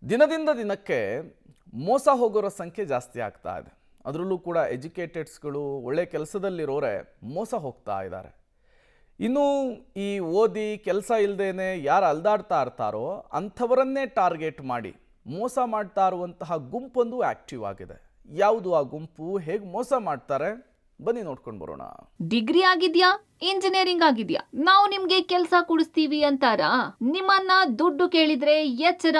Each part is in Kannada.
ದಿನದಿಂದ ದಿನಕ್ಕೆ ಮೋಸ ಹೋಗೋರ ಸಂಖ್ಯೆ ಜಾಸ್ತಿ ಆಗ್ತಾ ಇದೆ. ಅದರಲ್ಲೂ ಕೂಡ ಎಜುಕೇಟೆಡ್ಸ್ಗಳು ಒಳ್ಳೆ ಕೆಲಸದಲ್ಲಿರೋರೆ ಮೋಸ ಹೋಗ್ತಾ ಇದ್ದಾರೆ. ಇನ್ನು ಈ ಓದಿ ಕೆಲಸ ಇಲ್ಲದೇನೆ ಯಾರು ಅಲ್ದಾಡ್ತಾ ಇರ್ತಾರೋ ಅಂಥವರನ್ನೇ ಟಾರ್ಗೆಟ್ ಮಾಡಿ ಮೋಸ ಮಾಡ್ತಾ ಇರುವಂತಹ ಗುಂಪೊಂದು ಆಕ್ಟಿವ್ ಆಗಿದೆ. ಯಾವುದು ಆ ಗುಂಪು, ಹೇಗೆ ಮೋಸ ಮಾಡ್ತಾರೆ ಬನ್ನಿ ನೋಡ್ಕೊಂಡು ಬರೋಣ. ಡಿಗ್ರಿ ಆಗಿದ್ಯಾ, ಇಂಜಿನಿಯರಿಂಗ್ ಆಗಿದ್ಯಾ, ನಾವು ನಿಮ್ಗೆ ಕೆಲಸ ಕೊಡಿಸ್ತೀವಿ ಅಂತಾರ. ನಿಮ್ಮನ್ನ ದುಡ್ಡು ಕೇಳಿದ್ರೆ ಎಚ್ಚರ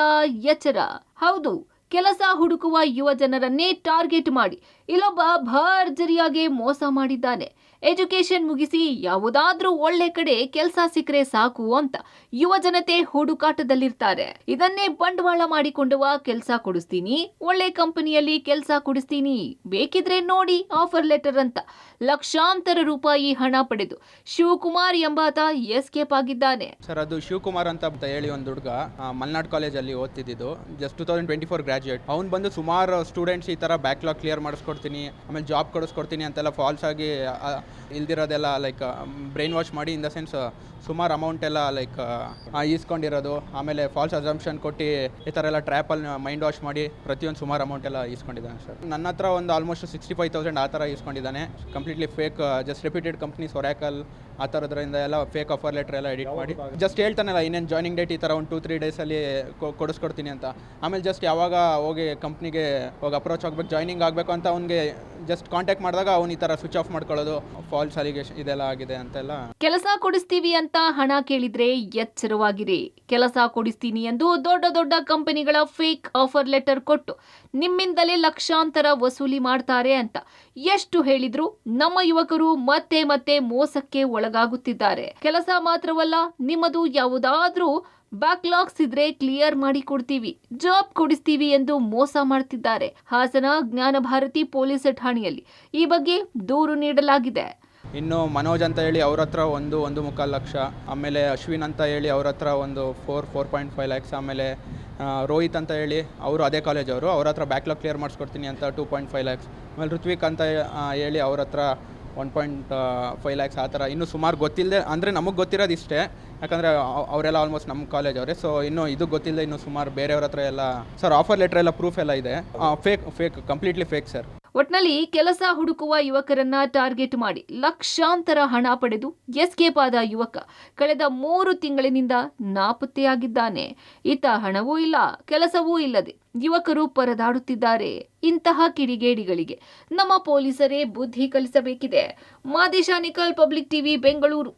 ಎಚ್ಚರ. ಹೌದು, ಕೆಲಸ ಹುಡುಕುವ ಯುವ ಜನರನ್ನೇ ಟಾರ್ಗೆಟ್ ಮಾಡಿ ಇಲ್ಲೊಬ್ಬ ಭರ್ಜರಿಯಾಗಿ ಮೋಸ ಮಾಡಿದ್ದಾನೆ. ಎಜುಕೇಶನ್ ಮುಗಿಸಿ ಯಾವುದಾದ್ರೂ ಒಳ್ಳೆ ಕಡೆ ಕೆಲಸ ಸಿಕ್ಕರೆ ಸಾಕು ಅಂತ ಯುವ ಜನತೆ ಹುಡುಕಾಟದಲ್ಲಿರ್ತಾರೆ. ಇದನ್ನೇ ಬಂಡವಾಳ ಮಾಡಿಕೊಂಡವ ಕೆಲಸ ಕೊಡಿಸ್ತೀನಿ, ಒಳ್ಳೆ ಕಂಪನಿಯಲ್ಲಿ ಕೆಲಸ ಕೊಡಿಸ್ತೀನಿ, ಬೇಕಿದ್ರೆ ನೋಡಿ ಆಫರ್ ಲೆಟರ್ ಅಂತ ಲಕ್ಷಾಂತರ ರೂಪಾಯಿ ಹಣ ಪಡೆದು ಶಿವಕುಮಾರ್ ಎಂಬಾತ ಎಸ್ಕೇಪ್ ಆಗಿದ್ದಾನೆ. ಸರ್, ಅದು ಶಿವಕುಮಾರ್ ಅಂತ ಹೇಳಿ ಒಂದು ಹುಡುಗ ಮಲ್ನಾಡ್ ಕಾಲೇಜಲ್ಲಿ ಓದ್ತಿದ್ದು, ಜಸ್ಟ್ 2024 ಗ್ರಾಜುಯೇಟ್. ಅವ್ನು ಬಂದು ಸುಮಾರು ಸ್ಟೂಡೆಂಟ್ಸ್ ಈ ಥರ ಬ್ಯಾಕ್ಲಾಗ್ ಕ್ಲಿಯರ್ ಮಾಡಿಸ್ಕೊಡ್ತೀನಿ, ಆಮೇಲೆ ಜಾಬ್ ಕೊಡಿಸ್ಕೊಡ್ತೀನಿ ಅಂತೆಲ್ಲ ಫಾಲ್ಸ್ ಆಗಿ ಇಲ್ದಿರೋದೆಲ್ಲ ಲೈಕ್ ಬ್ರೈನ್ ವಾಶ್ ಮಾಡಿ, ಇನ್ ದ ಸೆನ್ಸ್ ಸುಮಾರು ಅಮೌಂಟ್ ಎಲ್ಲ ಲೈಕ್ ಈಸ್ಕೊಂಡಿರೋದು, ಆಮೇಲೆ ಫಾಲ್ಸ್ ಅಸಂಪ್ಷನ್ ಕೊಟ್ಟು ಈ ಥರ ಎಲ್ಲ ಟ್ರ್ಯಾಪಲ್ಲಿ ಮೈಂಡ್ ವಾಶ್ ಮಾಡಿ ಪ್ರತಿಯೊಂದು ಸುಮಾರು ಅಮೌಂಟ್ ಎಲ್ಲ ಈಸ್ಕೊಂಡಿದ್ದಾನೆ ಸರ್. ನನ್ನ ಹತ್ರ ಒಂದು ಆಲ್ಮೋಸ್ಟ್ 65,000 ಆ ಥರ ಈಸ್ಕೊಂಡಿದ್ದಾನೆ. Completely fake, just reputed companies, Oracle ಆ ಥರದ್ರಿಂದ ಎಲ್ಲ ಫೇಕ್ ಆಫರ್ ಲೆಟರ್ ಎಲ್ಲ ಎಡಿಟ್ ಮಾಡಿ ಜಸ್ಟ್ ಹೇಳ್ತಾನಲ್ಲ ಇನ್ನೇನು ಜಾಯ್ನಿಂಗ್ ಡೇಟ್ ಈ ಥರ ಒಂದು 2-3 ಡೇಸಲ್ಲಿ ಕೊಡಿಸ್ಕೊಡ್ತೀನಿ ಅಂತ. ಆಮೇಲೆ ಜಸ್ಟ್ ಯಾವಾಗ ಹೋಗಿ ಕಂಪ್ನಿಗೆ ಹೋಗಿ ಅಪ್ರೋಚ್ ಆಗಬೇಕು, ಜಾಯ್ನಿಂಗ್ ಆಗಬೇಕು ಅಂತ ಅವ್ನಿಗೆ ಜಸ್ಟ್ ಕಾಂಟ್ಯಾಕ್ಟ್ ಮಾಡಿದಾಗ ಅವ್ನು ಈ ಥರ ಸ್ವಿಚ್ ಆಫ್ ಮಾಡ್ಕೊಳ್ಳೋದು, ಫಾಲ್ಸ್ ಅಲಿಗೇಷನ್ ಇದೆಲ್ಲ ಆಗಿದೆ ಅಂತೆಲ್ಲ. ಕೆಲಸ ಕೊಡಿಸ್ತೀವಿ ಅಂತ ಹಣ ಕೇಳಿದ್ರೆ ಎಚ್ಚರವಾಗಿರಿ. ಕೆಲಸ ಕೊಡಿಸ್ತೀನಿ ಎಂದು ದೊಡ್ಡ ದೊಡ್ಡ ಕಂಪನಿಗಳ ಫೇಕ್ ಆಫರ್ ಲೆಟರ್ ಕೊಟ್ಟು ನಿಮ್ಮಿಂದಲೇ ಲಕ್ಷಾಂತರ ವಸೂಲಿ ಮಾಡ್ತಾರೆ ಅಂತ ಎಷ್ಟು ಹೇಳಿದ್ರು ನಮ್ಮ ಯುವಕರು ಮತ್ತೆ ಮತ್ತೆ ಮೋಸಕ್ಕೆ ಒಳಗಾಗುತ್ತಿದ್ದಾರೆ. ಕೆಲಸ ಮಾತ್ರವಲ್ಲ, ನಿಮ್ಮದು ಯಾವುದಾದ್ರೂ ಬ್ಯಾಕ್ಲಾಗ್ಸ್ ಇದ್ರೆ ಕ್ಲಿಯರ್ ಮಾಡಿ ಕೊಡ್ತೀವಿ, ಜಾಬ್ ಕೊಡಿಸ್ತೀವಿ ಎಂದು ಮೋಸ ಮಾಡ್ತಿದ್ದಾರೆ. ಹಾಸನ ಜ್ಞಾನ ಭಾರತಿ ಪೊಲೀಸ್ ಠಾಣೆಯಲ್ಲಿ ಈ ಬಗ್ಗೆ ದೂರು ನೀಡಲಾಗಿದೆ. ಇನ್ನು ಮನೋಜ್ ಅಂತ ಹೇಳಿ ಅವ್ರ ಹತ್ರ 1.25 ಲಕ್ಷ, ಆಮೇಲೆ ಅಶ್ವಿನ್ ಅಂತ ಹೇಳಿ ಅವ್ರ ಹತ್ರ ಒಂದು 4.5 lakhs, ಆಮೇಲೆ ರೋಹಿತ್ ಅಂತ ಹೇಳಿ ಅವರು ಅದೇ ಕಾಲೇಜ್ ಅವ್ರ ಹತ್ರ ಬ್ಯಾಕ್ಲಾಗ್ ಕ್ಲಿಯರ್ ಮಾಡಿಸ್ಕೊಡ್ತೀನಿ ಅಂತ 2.5 lakhs, ಆಮೇಲೆ ಋತ್ವಿಕ್ ಅಂತ ಹೇಳಿ ಅವ್ರ ಹತ್ರ 1.5 lakhs ಆ ಥರ. ಇನ್ನೂ ಸುಮಾರು ಗೊತ್ತಿಲ್ಲದೆ, ಅಂದರೆ ನಮಗೆ ಗೊತ್ತಿರೋದು ಇಷ್ಟೇ, ಯಾಕಂದರೆ ಅವರೆಲ್ಲ ಆಲ್ಮೋಸ್ಟ್ ನಮ್ಮ ಕಾಲೇಜ್ ಅವರೇ. ಸೊ ಇನ್ನೂ ಇದು ಗೊತ್ತಿಲ್ಲದೆ ಇನ್ನೂ ಸುಮಾರು ಬೇರೆಯವ್ರ ಹತ್ರ ಎಲ್ಲ ಸರ್ ಆಫರ್ ಲೆಟರ್ ಎಲ್ಲ ಪ್ರೂಫ್ ಎಲ್ಲ ಇದೆ. Fake completely fake sir. ಒಟ್ನಲ್ಲಿ ಕೆಲಸ ಹುಡುಕುವ ಯುವಕರನ್ನ ಟಾರ್ಗೆಟ್ ಮಾಡಿ ಲಕ್ಷಾಂತರ ಹಣ ಪಡೆದು ಎಸ್ಕೇಪ್ ಆದ ಯುವಕ ಕಳೆದ 3 ತಿಂಗಳಿನಿಂದ ನಾಪತ್ತೆಯಾಗಿದ್ದಾನೆ. ಈತ ಹಣವೂ ಇಲ್ಲ, ಕೆಲಸವೂ ಇಲ್ಲದೆ ಯುವಕರು ಪರದಾಡುತ್ತಿದ್ದಾರೆ. ಇಂತಹ ಕಿಡಿಗೇಡಿಗಳಿಗೆ ನಮ್ಮ ಪೊಲೀಸರೇ ಬುದ್ಧಿ ಕಲಿಸಬೇಕಿದೆ. ಮಾದೇಶ ನಿಕಲ್, ಪಬ್ಲಿಕ್ ಟಿವಿ, ಬೆಂಗಳೂರು.